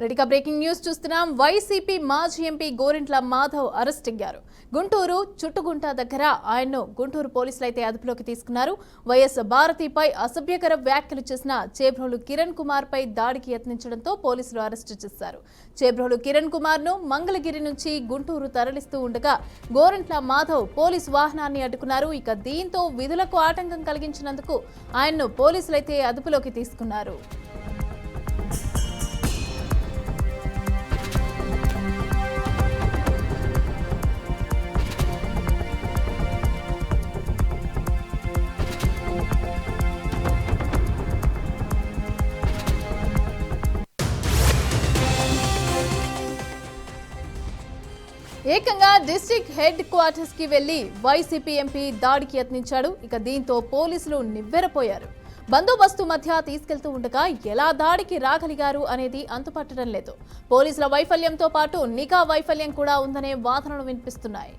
రెడీగా breaking news చూస్తున్నాం. YCP మాజీ ఎంపీ గోరింట్ల మాధవ్ అరెస్ట్ అయ్యారు. గుంటూరు చుట్టుగుంట దగ్గర ఆయన్ను గుంటూరు పోలీసులు అయితే అదుపులోకి తీసుకున్నారు. వైఎస్ భారతిపై అసభ్యకర వ్యాఖ్యలు చేసిన చేబ్రోలు కిరణ్ కుమార్ పై దాడికి యత్నించడంతో పోలీసులు అరెస్టు చేశారు. చేబ్రోలు కిరణ్ కుమార్ ను మంగళగిరి నుంచి గుంటూరు తరలిస్తూ ఉండగా గోరింట్ల మాధవ్ పోలీసు వాహనాన్ని అడ్డుకున్నారు. ఇక దీంతో విధులకు ఆటంకం కలిగించినందుకు ఆయన్ను పోలీసులైతే అదుపులోకి తీసుకున్నారు. ఏకంగా డిస్ట్రిక్ట్ హెడ్ క్వార్టర్స్ కి వెళ్లి వైసీపీ ఎంపీ దాడికి యత్నించాడు. ఇక దీంతో పోలీసులు నివ్వెరపోయారు. బందోబస్తు మధ్య తీసుకెళ్తూ ఉండగా ఎలా దాడికి రాగలిగారు అనేది అంతుపట్టడం లేదు. పోలీసుల వైఫల్యంతో పాటు నిఘా వైఫల్యం కూడా ఉందనే వాదనలు వినిపిస్తున్నాయి.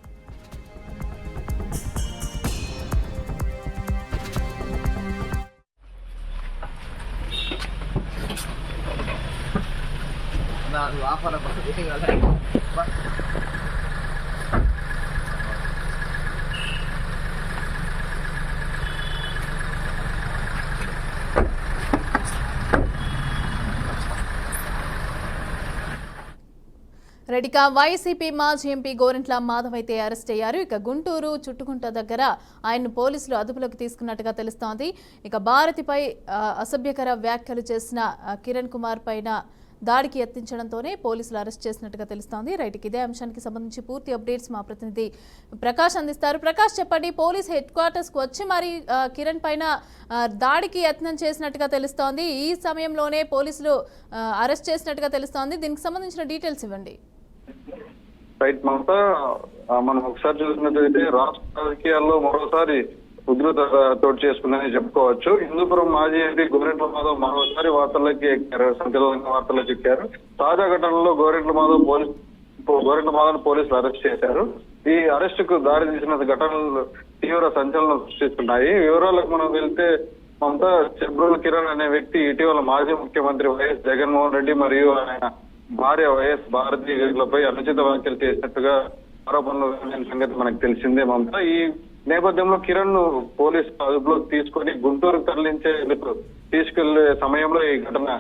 రెడీగా వైసీపీ మాజీ ఎంపీ గోరింట్ల మాధవ్ అయితే అరెస్ట్ అయ్యారు. ఇక గుంటూరు చుట్టుగుంట దగ్గర ఆయన్ను పోలీసులు అదుపులోకి తీసుకున్నట్టుగా తెలుస్తోంది. ఇక భారతిపై అసభ్యకర వ్యాఖ్యలు చేసిన కిరణ్ కుమార్ పైన దాడికి యత్నించడంతోనే పోలీసులు అరెస్ట్ చేసినట్టుగా తెలుస్తోంది. రైట్, ఇదే అంశానికి సంబంధించి పూర్తి అప్డేట్స్ మా ప్రతినిధి ప్రకాష్ అందిస్తారు. ప్రకాష్, చెప్పండి, పోలీస్ హెడ్ క్వార్టర్స్కి వచ్చి మరి కిరణ్ పైన దాడికి యత్నం చేసినట్టుగా తెలుస్తోంది. ఈ సమయంలోనే పోలీసులు అరెస్ట్ చేసినట్టుగా తెలుస్తోంది. దీనికి సంబంధించిన డీటెయిల్స్ ఇవ్వండి. రైట్ మమతా, మనం ఒకసారి చూసినట్లయితే రాష్ట్ర రాజకీయాల్లో మరోసారి ఉగ్రత తోడు చేసుకుందని చెప్పుకోవచ్చు. హిందూపురం మాజీ ఎంపీ గోరింట్ల మాధవ్ మరోసారి వార్తల్లోకి ఎక్కారు, సంచలనంగా వార్తల్లోకి ఎక్కారు. తాజా ఘటనలో గోరింట్ల మాధవ్ పోలీసులు అరెస్ట్ చేశారు. ఈ అరెస్ట్ కు దారి తీసిన ఘటనలు తీవ్ర సంచలనం సృష్టిస్తున్నాయి. వివరాలకు మనం వెళ్తే మమతా, చేబ్రోలు కిరణ్ అనే వ్యక్తి ఇటీవల మాజీ ముఖ్యమంత్రి వైఎస్ జగన్మోహన్ రెడ్డి మరియు ఆయన భార్య వైఎస్ భారతిపై అనుచిత వ్యాఖ్యలు చేసినట్టుగా ఆరోపణలు సంగతి మనకు తెలిసిందే మమతా. ఈ నేపథ్యంలో కిరణ్ ను పోలీసు అదుపులోకి తీసుకొని గుంటూరు తీసుకెళ్లే సమయంలో ఈ ఘటన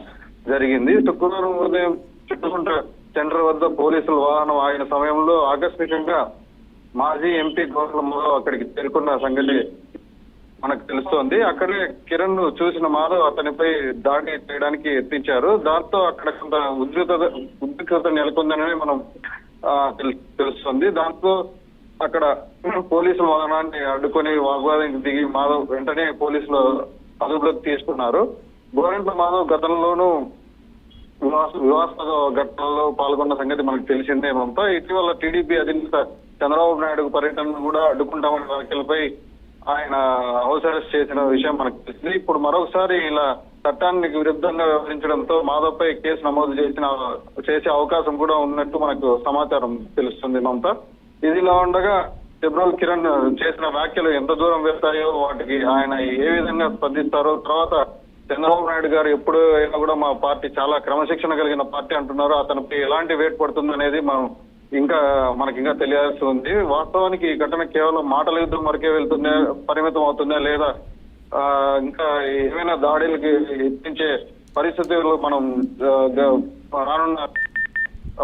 జరిగింది. శుక్రవారం ఉదయం చుట్టుకుంట సెంటర్ వద్ద పోలీసుల వాహనం ఆగిన సమయంలో ఆకస్మికంగా మాజీ ఎంపీ గోరింట్ల మాధవ్ అక్కడికి చేరుకున్న సంగతి మనకు తెలుస్తోంది. అక్కడే కిరణ్ ను చూసిన మాధవ్ అతనిపై దాడి చేయడానికి యత్నించారు. దాంతో అక్కడ కొంత ఉద్రిక్తత నెలకొందని మనం తెలుస్తోంది. దాంతో అక్కడ పోలీసుల వాహనాన్ని అడ్డుకొని వాగ్వాదానికి దిగి మాధవ్ వెంటనే పోలీసులు అదుపులోకి తీసుకున్నారు. గోరింట్ల మాధవ్ గతంలోనూ వివాదాస్పద ఘటనల్లో పాల్గొన్న సంగతి మనకు తెలిసిందే మమతా. ఇటీవల టీడీపీ అధినేత చంద్రబాబు నాయుడు పర్యటనను కూడా అడ్డుకుంటామనే వ్యాఖ్యలపై ఆయన హౌస్ అరెస్ట్ చేసిన విషయం మనకు తెలిసింది. ఇప్పుడు మరొకసారి ఇలా చట్టానికి విరుద్ధంగా వ్యవహరించడంతో మాధవ్ పై కేసు నమోదు చేసే అవకాశం కూడా ఉన్నట్టు మనకు సమాచారం తెలుస్తుంది మమతా. ఇదిలా ఉండగా చేబ్రోలు కిరణ్ చేసిన వ్యాఖ్యలు ఎంత దూరం వెళ్తాయో, వాటికి ఆయన ఏ విధంగా స్పందిస్తారో, తర్వాత చంద్రబాబు నాయుడు గారు ఎప్పుడు అయినా కూడా మా పార్టీ చాలా క్రమశిక్షణ కలిగిన పార్టీ అంటున్నారు, అతనిపై ఎలాంటి వేట్ పడుతుంది అనేది మనకి ఇంకా తెలియాల్సి ఉంది. వాస్తవానికి ఈ ఘటన కేవలం మాటల యుద్ధం వరకే పరిమితం అవుతుందా, లేదా ఇంకా ఏమైనా దాడులకి యత్నించే పరిస్థితులు రానున్న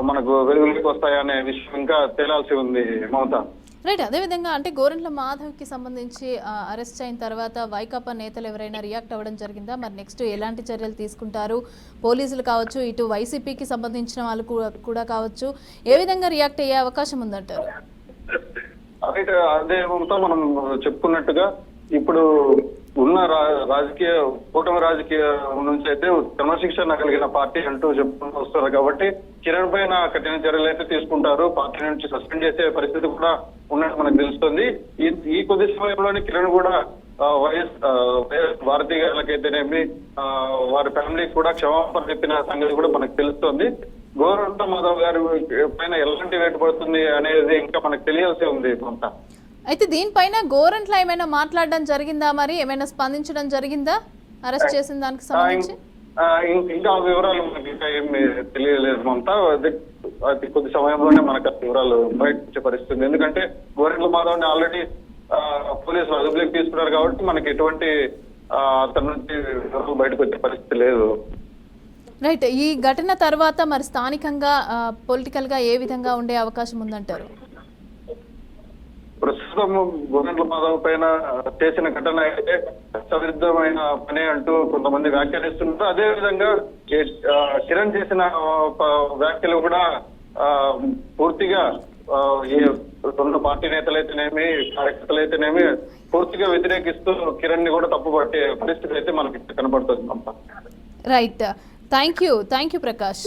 మనకు వెలుగులోకి వస్తాయనే విషయం ఇంకా తేలాల్సి ఉంది మమతా. రైట్, అదేవిధంగా అంటే గోరింట్ల మాధవ్ కి సంబంధించి అరెస్ట్ అయిన తర్వాత వైకాపా నేతలు ఎవరైనా రియాక్ట్ అవ్వడం జరిగిందా? మరి నెక్స్ట్ ఎలాంటి చర్యలు తీసుకుంటారు? పోలీసులు కావచ్చు, ఇటు వైసీపీకి సంబంధించిన వాళ్ళు కూడా కావచ్చు, ఏ విధంగా రియాక్ట్ అయ్యే అవకాశం ఉందంటారు? అదే మమతా, మనం చెప్పుకున్నట్టుగా ఇప్పుడు ఉన్న కూటమి రాజకీయ నుంచి అయితే క్రమశిక్షణ కలిగిన పార్టీ అంటూ చెప్పుకుంటూ వస్తారు. కాబట్టి కిరణ్ పైన కఠిన చర్యలు అయితే తీసుకుంటారు. పార్టీ నుంచి సస్పెండ్ చేసే పరిస్థితి కూడా ఉన్నట్టు మనకు తెలుస్తుంది. ఈ కొద్ది సమయంలోనే కిరణ్ కూడా వైఎస్ భారతీ గారికైతేనేమి వారి ఫ్యామిలీకి కూడా క్షమాపణ చెప్పిన సంగతి కూడా మనకు తెలుస్తోంది. గోరింట్ల మాధవ్ గారి పైన ఎలాంటి వేటు పడుతుంది అనేది ఇంకా మనకు తెలియాల్సి ఉంది కొంత. అయితే దీనిపైన గోరంట్ల ఏమైనా మాట్లాడడం జరిగిందా? మరి ఏమైనా స్పందించడం జరిగిందా అరెస్ట్ చేసిన దానికి సంబంధించి? ఇంకా ఆ వివరాలు మనకి ఇంకా ఏమి తెలియలేదు మమత. అది కొద్ది సమయంలోనే మనకు ఆ వివరాలు బయట వచ్చే పరిస్థితి. ఎందుకంటే గోరెంట్ల మాధవ్ని ఆల్రెడీ పోలీసులు అదుపులోకి తీసుకున్నారు కాబట్టి మనకి ఎటువంటి అతని నుంచి వివరాలు బయటకు వచ్చే పరిస్థితి లేదు. రైట్. ఈ ఘటన తర్వాత మరి స్థానికంగా పొలిటికల్ గా ఏ విధంగా ఉండే అవకాశం ఉందంటారు? ప్రస్తుతం గోరెంట్ల మాధవ్ పైన చేసిన ఘటన అయితే చట్టవిరుద్ధమైన పని అంటూ కొంతమంది వ్యాఖ్యానిస్తున్నారు. అదే విధంగా కిరణ్ చేసిన వ్యాఖ్యలు కూడా పూర్తిగా ఏ రెండు పార్టీ నేతలైతేనేమి కార్యకర్తలు అయితేనేమి పూర్తిగా వ్యతిరేకిస్తూ కిరణ్ ని కూడా తప్పుపట్టే పరిస్థితి అయితే మనకి కనబడుతుంది. Right. Thank you Prakash.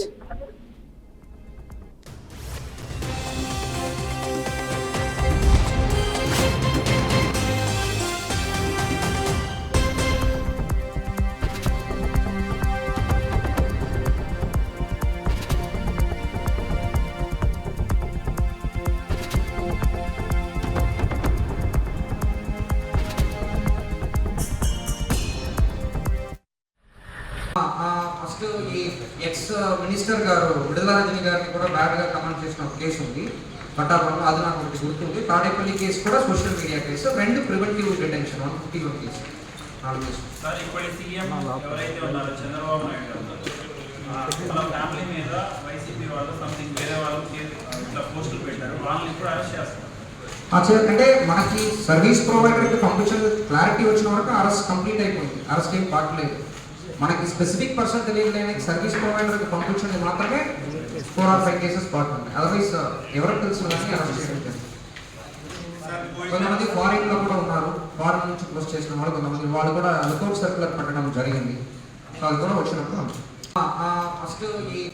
First ఈ ఎక్స్ మినిస్టర్ గారు విడుదల రజని గారిని కూడా బ్యాడ్ గా కమెంట్ చేసిన ఒక కేసు ఉంది పట్టాపురంలో, అది నాకు ఒకటి గుర్తుంది. తాడేపల్లి కేసు కూడా సోషల్ మీడియా కేసు, రెండు preventive detention 151 case, 4 case. Sir ఇప్పుడు సీఎం ఎవరైతే ఉన్నారో చంద్రబాబు నాయుడు గారు వాళ్ళ ఫ్యామిలీ మీద వైసీపీ వాళ్ళు సంథింగ్ వేరే వాళ్ళు ఇట్లా పోస్టులు పెట్టారు, వాళ్ళని ఇప్పుడు అరెస్ట్ చేస్తారు. అంటే మనకి సర్వీస్ ప్రొవైడర్కి పంపించిన క్లారిటీ వచ్చిన వరకు అరెస్ట్ కంప్లీట్ అయిపోయింది, అరెస్ట్ ఏం పాటలేదు. మనకి స్పెసిఫిక్ పర్సన్ తెలియలేని సర్వీస్ ప్రొవైడర్కి పంపించింది మాత్రమే 4 or 5 కేసెస్ పడుతుంది. అదర్వైజ్ ఎవరికి తెలిసిన కానీ అరెస్ట్ చేయడం. కొంతమంది ఫారిన్ లో కూడా ఉన్నారు, ఫారిన్ నుంచి పోస్ట్ చేసిన వాళ్ళు కొంతమంది, వాళ్ళు కూడా లుకౌట్ సర్కులర్ పెట్టడం జరిగింది. సో అది కూడా వచ్చినప్పుడు ఫస్ట్ ఈ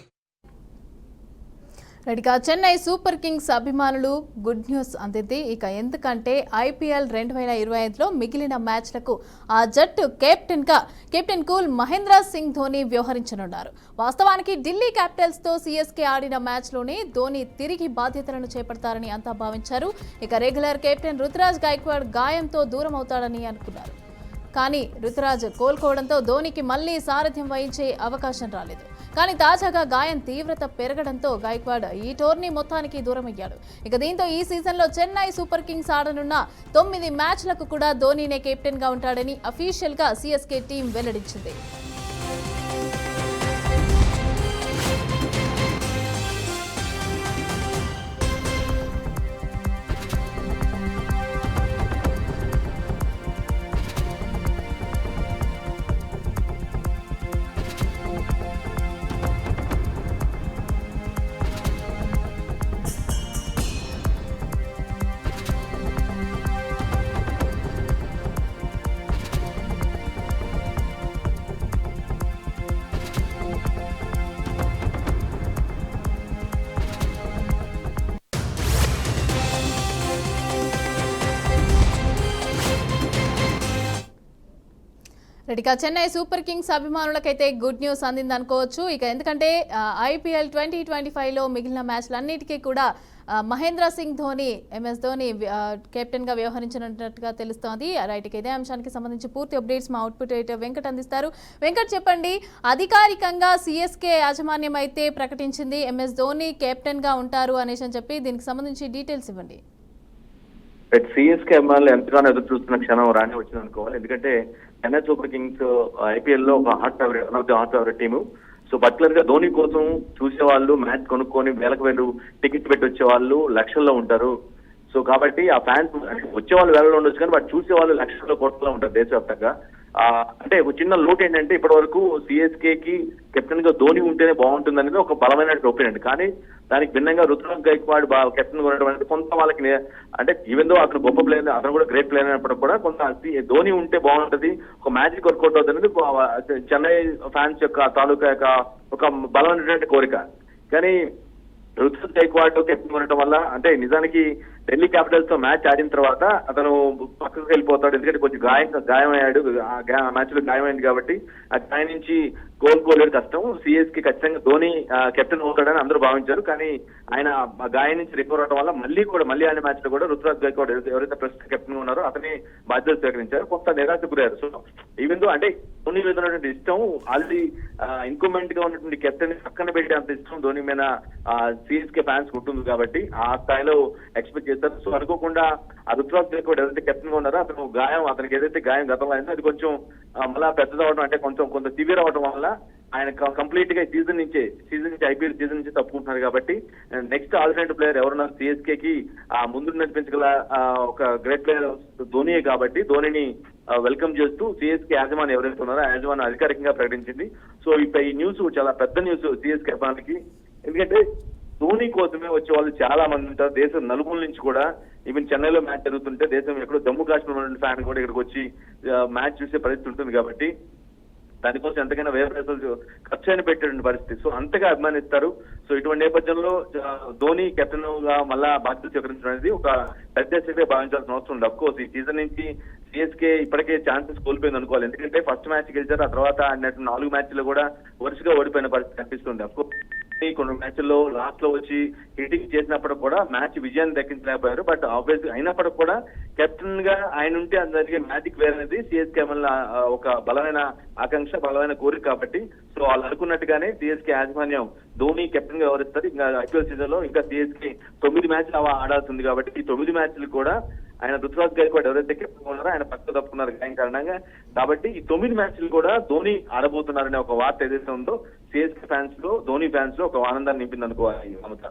రైట్గా చెన్నై సూపర్ కింగ్స్ అభిమానులు గుడ్ న్యూస్ అందింది. ఇక ఎందుకంటే IPL 2025లో మిగిలిన మ్యాచ్లకు ఆ జట్టు కెప్టెన్ కూల్ మహేంద్ర సింగ్ ధోని వ్యవహరించనున్నారు. వాస్తవానికి ఢిల్లీ క్యాపిటల్స్తో CSK ఆడిన మ్యాచ్లోనే ధోని తిరిగి బాధ్యతలను చేపడతారని అంతా భావించారు. ఇక రెగ్యులర్ కెప్టెన్ రుతురాజ్ గైక్వాడ్ గాయంతో దూరం అవుతాడని అనుకున్నారు. కానీ రుతురాజ్ కోలుకోవడంతో ధోనికి మళ్లీ సారథ్యం వహించే అవకాశం రాలేదు. కానీ తాజాగా గాయం తీవ్రత పెరగడంతో గైక్వాడ్ ఈ టోర్నీ మొత్తానికి దూరమయ్యాడు. ఇక దీంతో ఈ సీజన్లో చెన్నై సూపర్ కింగ్స్ ఆడనున్న 9 మ్యాచ్లకు కూడా ధోనీనే కెప్టెన్ గా ఉంటాడని అఫీషియల్ గా CSK టీం వెల్లడించింది. రెడ్డిగా చెన్నై సూపర్ కింగ్స్ అభిమానులకైతే గుడ్ న్యూస్ అందింది అనుకోవచ్చు. ఇక ఎందుకంటే IPL 2025లో మిగిలిన మ్యాచ్లన్నిటికీ కూడా మహేంద్ర సింగ్ ధోని, MS ధోని కెప్టెన్ గా వ్యవహరించినట్టుగా తెలుస్తోంది. రైట్. ఇదే అంశానికి సంబంధించి పూర్తి అప్డేట్స్ మా అవుట్పుట్ ఎడిటర్ వెంకట్ అందిస్తారు. వెంకట్, చెప్పండి, అధికారికంగా CSK యాజమాన్యం అయితే ప్రకటించింది MS ధోని కెప్టెన్ గా ఉంటారు అనేసి అని చెప్పి, దీనికి సంబంధించి డీటెయిల్స్ ఇవ్వండి. CSK అభిమానులు ఎంతగానో ఎదురు చూస్తున్న క్షణం రాని వచ్చింది అనుకోవాలి. ఎందుకంటే చెన్నై సూపర్ కింగ్స్ IPL లో ఒక hot favourite team. So particular గా ధోని కోసం చూసేవాళ్ళు, మ్యాచ్ కొనుక్కొని వేలకు వేలు టికెట్ పెట్టి వచ్చే వాళ్ళు లక్షల్లో ఉంటారు. సో కాబట్టి ఆ ఫ్యాన్స్ వచ్చేవాళ్ళు వేలలో ఉండొచ్చు, కానీ వాటి చూసేవాళ్ళు లక్షల్లో కోట్లలో ఉంటారు దేశవ్యాప్తంగా. అంటే ఒక చిన్న లోటు ఏంటంటే ఇప్పటి వరకు CSK కి కెప్టెన్ గా ధోని ఉంటేనే బాగుంటుంది అనేది ఒక బలమైన ఒపీనియన్. కానీ దానికి భిన్నంగా రుతురాజ్ గైక్వాడ్ కెప్టెన్ గా ఉండడం అనేది కొంత వాళ్ళకి, అంటే ఈవెన్ దో అతను గొప్ప ప్లేయర్, అతను కూడా గ్రేట్ ప్లేయర్ అయినప్పుడు కూడా కొంత ధోని ఉంటే బాగుంటది, ఒక మ్యాచ్ వర్కౌట్ అవుతుంది అనేది చెన్నై ఫ్యాన్స్ యొక్క తాలూకా యొక్క ఒక బలమైనటువంటి కోరిక. కానీ రుతురాజ్ గైక్వాడ్ కెప్టెన్ ఉండటం వల్ల, అంటే నిజానికి ఢిల్లీ క్యాపిటల్స్ తో మ్యాచ్ ఆడిన తర్వాత అతను పక్కకు వెళ్ళిపోతాడు, ఎందుకంటే కొంచెం గాయం అయ్యాడు, ఆ మ్యాచ్ లో గాయమైంది కాబట్టి ఆ గాయం నుంచి కోలుకోలేడు, కష్టం. సిఎస్కే ఖచ్చితంగా ధోని కెప్టెన్ అవుతాడని అందరూ భావించారు. కానీ ఆయన గాయం నుంచి రికవర్ అవడం వల్ల మళ్ళీ ఆయన మ్యాచ్ లో కూడా రుతురాజ్ గైక్వాడ్ ఎవరైతే ప్రస్తుత కెప్టెన్ గా ఉన్నారో అతని బాధ్యతలు స్వీకరించారు. కొంత నిరాశ గురయ్యారు. సో ఈవెన్ దో అంటే ధోని మీద ఉన్నటువంటి ఇష్టం, ఆల్రెడీ ఇన్కమెంట్ గా ఉన్నటువంటి కెప్టెన్ పక్కన పెట్టే అంత ఇష్టం ధోని మీద సిఎస్కే ఫ్యాన్స్ ఉంటుంది కాబట్టి ఆ స్థాయిలో ఎక్స్పెక్ట్ చేస్తారు. సో అనుకోకుండా ఆ రుతురాజ్ గైక్వాడ్ ఎవరైతే కెప్టెన్ గా ఉన్నారో అతనికి ఏదైతే గాయం గతంలో అయిందో అది కొంచెం మళ్ళా పెద్దదవడం, అంటే కొంత సివియర్ అవడం వల్ల ఆయన కంప్లీట్ గా సీజన్ నుంచి ఐపీఎల్ సీజన్ నుంచి తప్పుకుంటున్నారు. కాబట్టి నెక్స్ట్ ఆల్టర్నేటివ్ ప్లేయర్ ఎవరున్నారు సిఎస్కే కి ముందు నడిపించగల ఒక గ్రేట్ ప్లేయర్ ధోనియే. కాబట్టి ధోనిని వెల్కమ్ చేస్తూ సిఎస్కే యాజమాన్యం ఎవరైతే ఉన్నారో ఆ యాజమాన్యం అధికారికంగా ప్రకటించింది. సో ఇప్పుడు ఈ న్యూస్ చాలా పెద్ద న్యూస్ సిఎస్కే అభిమానికి. ఎందుకంటే ధోని కోసమే వచ్చే వాళ్ళు చాలా మంది ఉంటారు దేశం నలుమూల నుంచి కూడా. ఈవెన్ చెన్నైలో మ్యాచ్ జరుగుతుంటే దేశం ఎక్కడో జమ్మూ కాశ్మీర్ ఉన్న ఫ్యాన్ కూడా ఇక్కడికి వచ్చి మ్యాచ్ చూసే పరిస్థితి ఉంటుంది. కాబట్టి దానికోసం ఎంతకైనా వేరే పైసలు ఖర్చు అయిన పెట్టేటువంటి పరిస్థితి. సో అంతగా అభిమానిస్తారు. సో ఇటువంటి నేపథ్యంలో ధోని కెప్టెన్ గా మళ్ళా బాధ్యత స్వీకరించడం అనేది ఒక పెద్ద భావించాల్సిన అవసరం ఉంది. అఫ్కోర్స్ ఈ సీజన్ నుంచి సిఎస్కే ఇప్పటికే ఛాన్సెస్ కోల్పోయింది అనుకోవాలి. ఎందుకంటే ఫస్ట్ మ్యాచ్ గెలిచారు, ఆ తర్వాత ఆడినట్టు 4 మ్యాచ్లు కూడా వరుసగా ఓడిపోయిన పరిస్థితి కనిపిస్తుంది. అఫ్కోర్స్ కొన్ని మ్యాచ్ల్లో లాస్ట్ లో వచ్చి హిట్టింగ్ చేసినప్పుడు కూడా మ్యాచ్ విజయాన్ని దక్కించలేకపోయారు. బట్ ఆబ్వియస్ అయినప్పటికీ కూడా కెప్టెన్ గా ఆయన ఉంటే అందరికీ మ్యాజిక్ వేర్ అనేది సిఎస్కే వల్ల ఒక బలమైన ఆకాంక్ష, బలమైన కోరిక. కాబట్టి సో వాళ్ళు అనుకున్నట్టుగానే సిఎస్కే యాజమాన్యం ధోని కెప్టెన్ గా వ్యవహరిస్తారు. ఇంకా ఐపీఎల్ సీజన్ లో ఇంకా సిఎస్కే 9 మ్యాచ్లు ఆడాల్సింది. కాబట్టి ఈ 9 మ్యాచ్లు కూడా ఆయన రుతురాజ్ గైక్వాడ్ ఎవరైతే కెప్టెన్ ఉన్నారో ఆయన పక్క తప్పుకున్నారు గాయం కారణంగా. కాబట్టి ఈ 9 మ్యాచ్లు కూడా ధోని ఆడబోతున్నారనే ఒక వార్త ఏదైతే ఉందో సిఎస్కే ఫ్యాన్స్ లో, ధోని ఫ్యాన్స్ లో ఒక ఆనందాన్ని నింపింది అనుకోవాలి. అమృత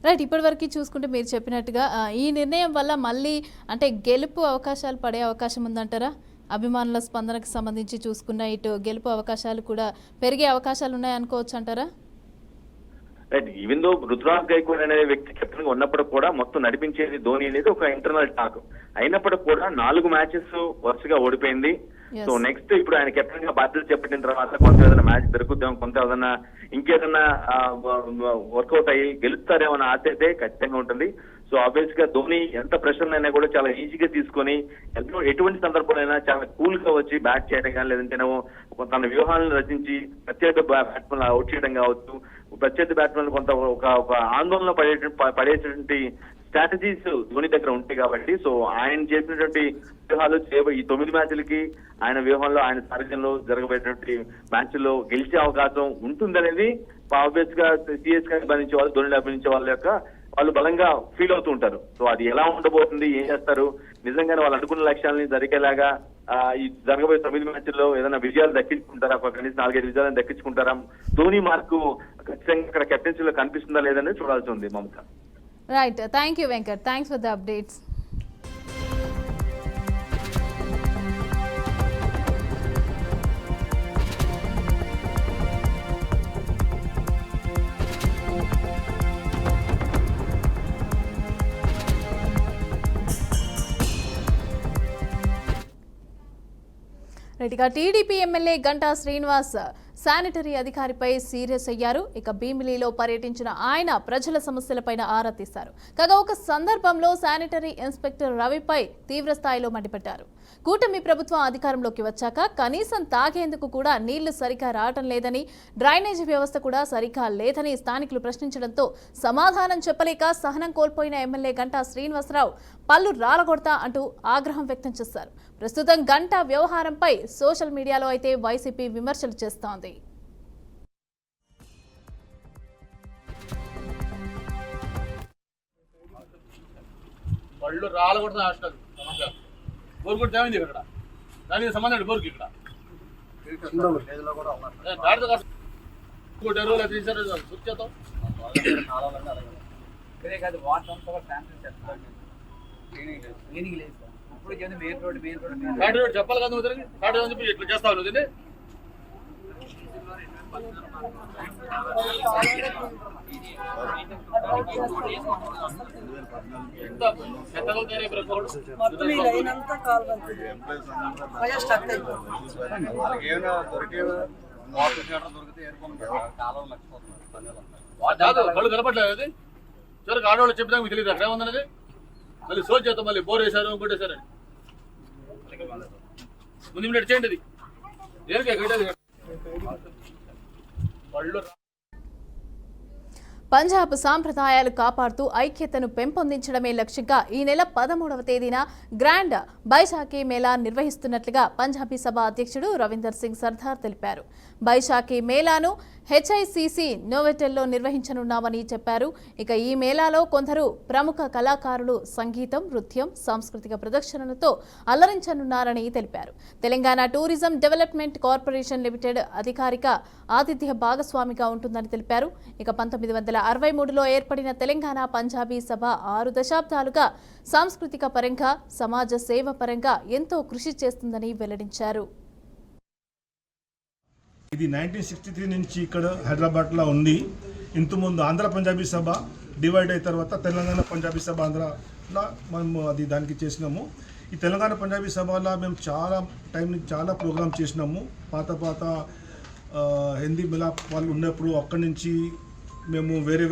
రైట్, ఇప్పటి వరకు చూసుకుంటే మీరు చెప్పినట్టుగా ఈ నిర్ణయం వల్ల మళ్ళీ అంటే గెలుపు అవకాశాలు పడే అవకాశం ఉందంటారా? అభిమానుల స్పందనకు సంబంధించి చూసుకున్న ఇటు గెలుపు అవకాశాలు కూడా పెరిగే అవకాశాలు ఉన్నాయనుకోవచ్చు అంటారా? Right, even though Ruturaj Gaikwad అనే వ్యక్తి కెప్టెన్ గా ఉన్నప్పుడు కూడా మొత్తం నడిపించేది ధోని అనేది ఒక ఇంటర్నల్ టాక్. అయినప్పటికీ కూడా 4 మ్యాచెస్ వరుసగా ఓడిపోయింది. సో నెక్స్ట్ ఇప్పుడు ఆయన కెప్టెన్ గా బాధ్యత చేపట్టిన తర్వాత కొంత ఏదైనా మ్యాచ్ దొరుకుతాం, కొంత ఏదైనా ఇంకేదన్నా వర్కౌట్ అయ్యి గెలుస్తారేమో అన్న ఆశ అయితే ఖచ్చితంగా ఉంటుంది. సో ఆబ్వియస్ గా ధోని ఎంత ప్రెషర్ అయినా కూడా చాలా ఈజీగా తీసుకొని ఎటువంటి సందర్భంలో చాలా కూల్ గా వచ్చి బ్యాట్ చేయడం కానీ, లేదంటే తన వ్యూహాలను రచించి ప్రత్యేక బ్యాట్స్మెన్ అవుట్ చేయడం కావచ్చు, ప్రత్యర్థి బ్యాట్స్మెన్ కొంత ఒక ఆందోళన పడేటువంటి స్ట్రాటజీస్ ధోని దగ్గర ఉంటాయి. కాబట్టి సో ఆయన చేసినటువంటి వ్యూహాలు ఈ 9 మ్యాచ్లకి ఆయన వ్యూహంలో, ఆయన సారథ్యంలో జరగబోయేటువంటి మ్యాచ్ల్లో గెలిచే అవకాశం ఉంటుందనేది ఆబ్వియస్ గా సిఎస్కే అభిమానించే వాళ్ళు, ధోనిని అభిమానించే వాళ్ళ యొక్క వాళ్ళు బలంగా ఫీల్ అవుతూ ఉంటారు. సో అది ఎలా ఉండబోతుంది, ఏం చేస్తారు, నిజంగానే వాళ్ళు అనుకున్న లక్ష్యాలని జరిగేలాగా ఈ జరగబోయే 9 మ్యాచ్ల్లో ఏదైనా విజయాలు దక్కించుకుంటారా, కనీసం 4-5 విజయాలను దక్కించుకుంటారా, ధోని మార్కు ఖచ్చితంగా ఇక్కడ కెప్టెన్సీలో కనిపిస్తుందా లేదని చూడాల్సి ఉంది. Mamata right, thank you Venkat, thanks for the updates. రైట్గా TDP MLA Ganta Srinivas sanitary అధికారిపై సీరియస్ అయ్యారు. ఇక భీమిలిలో పర్యటించిన ఆయన ప్రజల సమస్యలపైన ఆరా తీశారు. కాగా ఒక సందర్భంలో శానిటరీ ఇన్స్పెక్టర్ రవిపై తీవ్ర స్థాయిలో మండిపడ్డారు. కూటమి ప్రభుత్వం అధికారంలోకి వచ్చాక కనీసం తాగేందుకు కూడా నీళ్లు సరిగా రావటం లేదని, డ్రైనేజీ వ్యవస్థ కూడా సరిగా లేదని స్థానికులు ప్రశ్నించడంతో సమాధానం చెప్పలేక సహనం కోల్పోయిన ఎమ్మెల్యే గంటా శ్రీనివాసరావు పళ్ళు రాలగొడతా అంటూ ఆగ్రహం వ్యక్తం చేశారు. ప్రస్తుతం గంటా వ్యవహారంపై సోషల్ మీడియాలో అయితే వైసీపీ విమర్శలు చేస్తోంది. పళ్ళు రాలగొడుతున్న హాస్టల్ బోర్ కూడా తేమైంది ఇక్కడ, దానికి సంబంధం బోర్కి ఇక్కడ చెప్పాలి కదా చెప్పి ఇట్లా చేస్తావు నువ్వు దీన్ని. కళ్ళు కనపట్లేదు. అది చివరికి ఆడవాళ్ళు చెప్పినా మీకు తెలియదు అక్కడ ఏముందనేది. మళ్ళీ సోల్ చేస్తాం, మళ్ళీ బోర్ వేశారు, ఇంకోటేశారని ముందు మినిట్ చేయండి. అది దేనికి బళ్ళు పంజాబ్ సాంప్రదాయాలు కాపాడుతూ ఐక్యతను పెంపొందించడమే లక్ష్యంగా ఈ నెల 13వ తేదీన గ్రాండ్ బైశాఖీ మేళా నిర్వహిస్తున్నట్లుగా పంజాబీ సభ అధ్యక్షుడు రవీందర్ సింగ్ సర్దార్ తెలిపారు. బైశాఖీ మేళాను హెచ్ఐసిసి నోవెటెల్లో నిర్వహించనున్నామని చెప్పారు. ఇక ఈ మేళాలో కొందరు ప్రముఖ కళాకారులు సంగీతం, నృత్యం, సాంస్కృతిక ప్రదర్శనలతో అలరించనున్నారని తెలిపారు. Telangana tourism development corporation limited అధికారిక ఆతిథ్య భాగస్వామిగా ఉంటుందని తెలిపారు. ఇక 1963లో ఏర్పడిన తెలంగాణ పంజాబీ సభ 6 దశాబ్దాలుగా సాంస్కృతిక పరంగా, సమాజ సేవ పరంగా ఎంతో కృషి చేస్తుందని వెల్లడించారు. ఇది 1963 నుంచి ఇక్కడ హైదరాబాద్లో ఉంది. ఇంతకుముందు ఆంధ్ర పంజాబీ సభ డివైడ్ అయిన తర్వాత తెలంగాణ పంజాబీ సభ ఆంధ్రలో మనము దానికి చేసినాము. ఈ తెలంగాణ పంజాబీ సభలో మేము చాలా టైం నుంచి చాలా ప్రోగ్రామ్ చేసినాము. పాత హిందీ మిలాప్ వాళ్ళు ఉన్నప్పుడు అక్కడి నుంచి మేము వేరే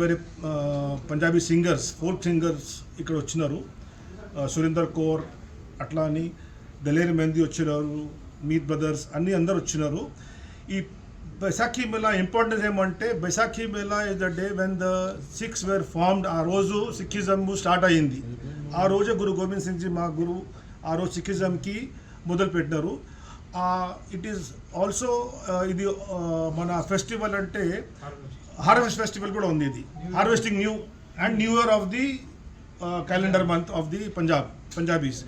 పంజాబీ సింగర్స్, ఫోక్ సింగర్స్ ఇక్కడ వచ్చినారు. సురేందర్ కౌర్ అట్లా అని దలేర్ మెహందీ వచ్చినారు, మీత్ బ్రదర్స్ అన్నీ అందరు వచ్చినారు. ఈ బైసాఖీ మేళా ఇంపార్టెన్స్ ఏమంటే Baisakhi mela is the day when the Sikhs were formed. ఆ రోజు సిక్కిజం స్టార్ట్ అయ్యింది. ఆ రోజే గురు గోవింద్ సింగ్ జీ మా గురు ఆ రోజు సిక్కిజంకి మొదలు పెట్టినారు. ఇట్ ఈస్ ఆల్సో ఇది మన ఫెస్టివల్ అంటే హార్వెస్ట్ ఫెస్టివల్ కూడా ఉంది. ఇది harvesting new year of the calendar month of the Punjabis.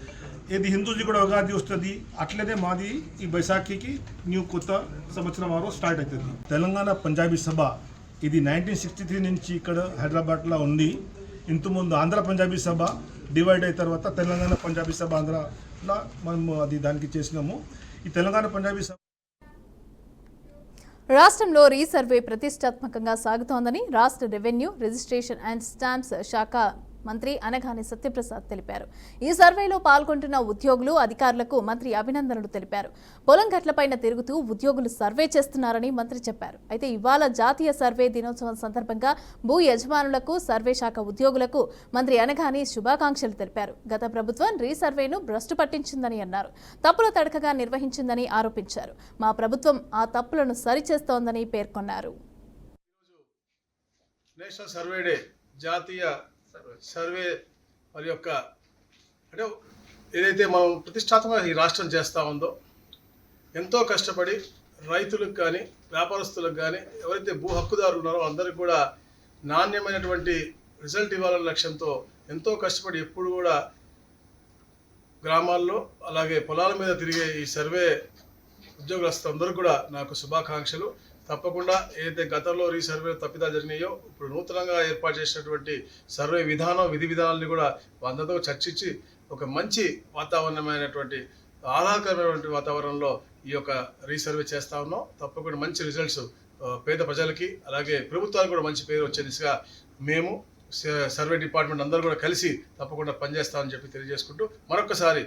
ఇది హిందూజీ కూడా ఉగాది వస్తుంది. అట్లనే మాది ఈ బైసాఖీకి కొత్త సంవత్సరం ఆ రోజు స్టార్ట్ అవుతుంది. తెలంగాణ పంజాబీ సభ ఇది 1963 నుంచి ఇక్కడ హైదరాబాద్లో ఉంది. ఇంతకుముందు ఆంధ్ర పంజాబీ సభ డివైడ్ అయిన తర్వాత తెలంగాణ పంజాబీ సభ ఆంధ్రలో మనము దానికి చేసినాము. ఈ తెలంగాణ పంజాబీ సభ రాష్ట్రంలో రీసర్వే ప్రతిష్టాత్మకంగా సాగుతోందని రాష్ట్ర రెవెన్యూ, రిజిస్ట్రేషన్ అండ్ స్టాంప్స్ శాఖ మంత్రి అనగాని సత్యప్రసాద్ తెలిపారు. ఈ సర్వేలో పాల్గొంటున్న ఉద్యోగులు, అధికారులకు మంత్రి అభినందనలు తెలిపారు. పొలం గట్లపైన తిరుగుతూ ఉద్యోగులు సర్వే చేస్తున్నారని మంత్రి చెప్పారు. అయితే ఇవాళ జాతీయ సర్వే దినోత్సవం సందర్భంగా భూ యజమానులకు, సర్వే శాఖ ఉద్యోగులకు మంత్రి అనగాని శుభాకాంక్షలు తెలిపారు. గత ప్రభుత్వం రీసర్వేను భ్రష్టు పట్టించిందని అన్నారు. తప్పుల తడకగా నిర్వహించిందని ఆరోపించారు. మా ప్రభుత్వం ఆ తప్పులను సరిచేస్తోందని పేర్కొన్నారు. నేషనల్ సర్వే డే, జాతీయ సర్వే మరి యొక్క అంటే ఏదైతే మనం ప్రతిష్టాత్మకంగా ఈ రాష్ట్రం చేస్తూ ఉందో ఎంతో కష్టపడి రైతులకు కానీ, వ్యాపారస్తులకు కానీ, ఎవరైతే భూ హక్కుదారులు ఉన్నారో అందరికి కూడా నాణ్యమైనటువంటి రిజల్ట్ ఇవ్వాలనే లక్ష్యంతో ఎంతో కష్టపడి ఎప్పుడు కూడా గ్రామాల్లో అలాగే పొలాల మీద తిరిగే ఈ సర్వే ఉద్యోగులందరూ కూడా నాకు శుభాకాంక్షలు. తప్పకుండా ఏదైతే గతంలో రీసర్వే తప్పిదాలు జరిగినాయో ఇప్పుడు నూతనంగా ఏర్పాటు చేసినటువంటి సర్వే విధానం, విధి విధానాలని కూడా అందరితో చర్చించి ఒక మంచి వాతావరణమైనటువంటి ఆహ్లాదకరమైనటువంటి వాతావరణంలో ఈ యొక్క రీసర్వే చేస్తా ఉన్నాం. తప్పకుండా మంచి రిజల్ట్స్ పేద ప్రజలకి అలాగే ప్రభుత్వానికి కూడా మంచి పేరు వచ్చే దిశగా మేము సర్వే డిపార్ట్మెంట్ అందరూ కూడా కలిసి తప్పకుండా పనిచేస్తామని చెప్పి తెలియజేసుకుంటూ మరొకసారి